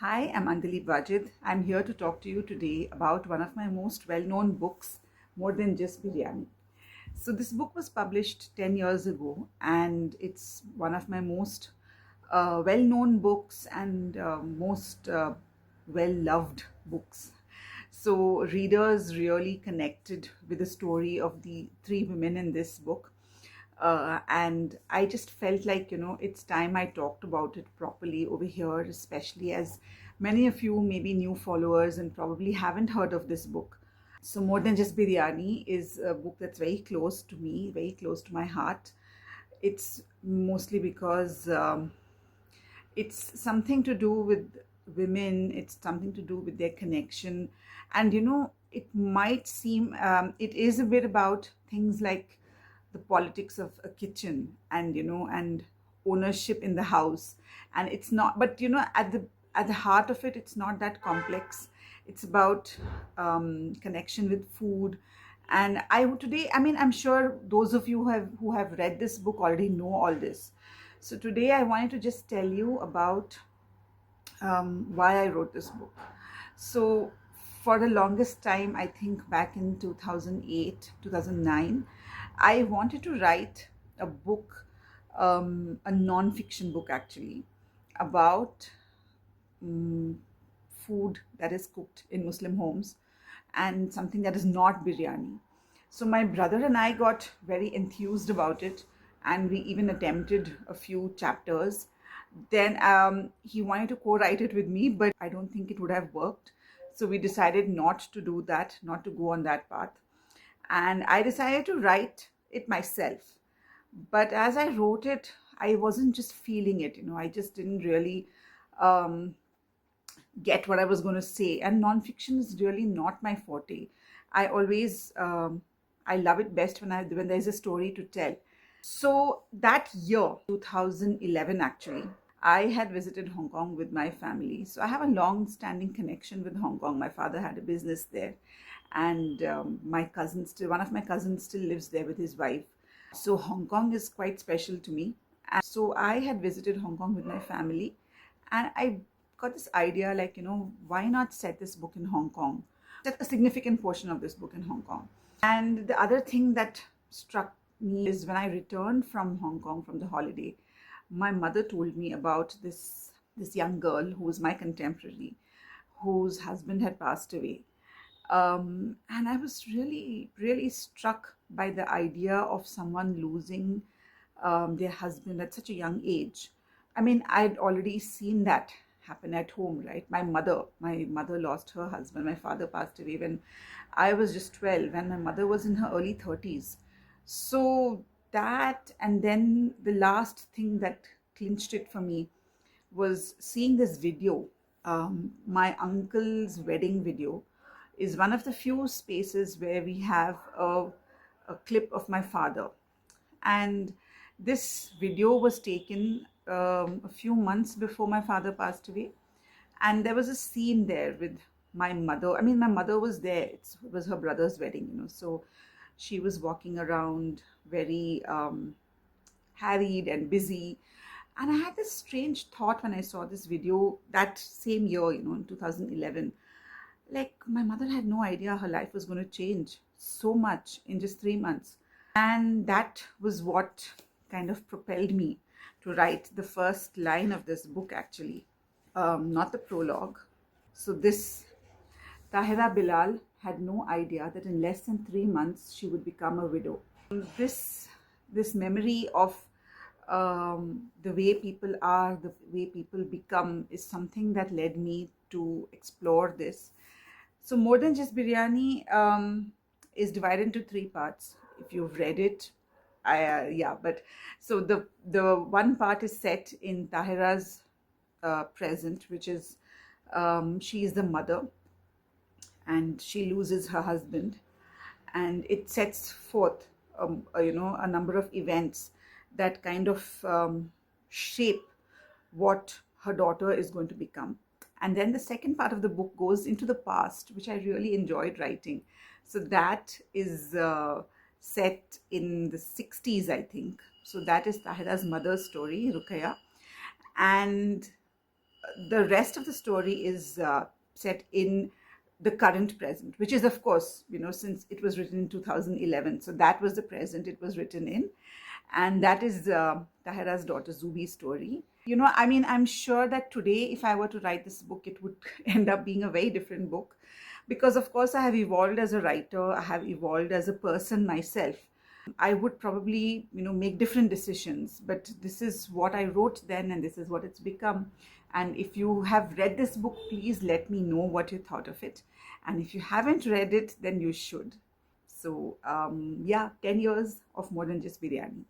Hi, I'm Andaleeb Wajid. I'm here to talk to you today about one of my most well-known books, More Than Just Biryani. So this book was published 10 years ago and it's one of my most well-known books and most well-loved books. So readers really connected with the story of the three women in this book. And I just felt like, it's time I talked about it properly over here, especially as many of you may be new followers and probably haven't heard of this book. So, More Than Just Biryani is a book that's very close to me, very close to my heart. It's mostly because it's something to do with women, it's something to do with their connection. And it might seem it is a bit about things like the politics of a kitchen and and ownership in the house. And it's not, but at the heart of it, it's not that complex. It's about connection with food. And I'm sure those of you who have read this book already know all this. So today I wanted to just tell you about why I wrote this book. So for the longest time, I think back in 2008, 2009, I wanted to write a book, a non-fiction book actually, about food that is cooked in Muslim homes and something that is not biryani. So my brother and I got very enthused about it, and we even attempted a few chapters. Then he wanted to co-write it with me, but I don't think it would have worked. So we decided not to do that, not to go on that path. And I decided to write it myself. But as I wrote it, I wasn't just feeling it, I just didn't really um, get what I was going to say. And nonfiction is really not my forte. I always I love it best when there's a story to tell. So that year, 2011 actually, I had visited Hong Kong with my family. So I have a long-standing connection with Hong Kong. My father had a business there, and one of my cousins still lives there with his wife. So Hong Kong is quite special to me. And so I had visited Hong Kong with my family, and I got this idea like, why not set this book in Hong Kong? Set a significant portion of this book in Hong Kong. And the other thing that struck me is when I returned from Hong Kong from the holiday, my mother told me about this young girl who was my contemporary, whose husband had passed away. And I was really, really struck by the idea of someone losing their husband at such a young age. I mean, I'd already seen that happen at home, right? My mother lost her husband. My father passed away when I was just 12, and my mother was in her early 30s. So that, and then the last thing that clinched it for me was seeing this video. My uncle's wedding video is one of the few spaces where we have a clip of my father. And this video was taken a few months before my father passed away. And there was a scene there with my mother. I mean, my mother was there. It was her brother's wedding, So she was walking around very harried and busy. And I had this strange thought when I saw this video that same year, in 2011. Like, my mother had no idea her life was going to change so much in just 3 months. And that was what kind of propelled me to write the first line of this book, actually, not the prologue. So, this Tahira Bilal had no idea that in less than 3 months she would become a widow. This memory of the way people are, the way people become, is something that led me to explore this. So More Than Just Biryani is divided into three parts. If you've read it, yeah. But so the one part is set in Tahira's present, which is she is the mother, and she loses her husband, and it sets forth a number of events that kind of shape what her daughter is going to become. And then the second part of the book goes into the past, which I really enjoyed writing. So that is set in the 60s, I think. So that is Tahira's mother's story, Ruqayya. And the rest of the story is set in the current present, which is, of course, since it was written in 2011, so that was the present it was written in. And that is Tahira's daughter Zubi's story. I mean, I'm sure that today, if I were to write this book, it would end up being a very different book, because of course I have evolved as a writer, I have evolved as a person myself. I would probably, make different decisions, but this is what I wrote then, and this is what it's become. And if you have read this book, please let me know what you thought of it. And if you haven't read it, then you should. So, yeah, 10 years of More Than Just Biryani.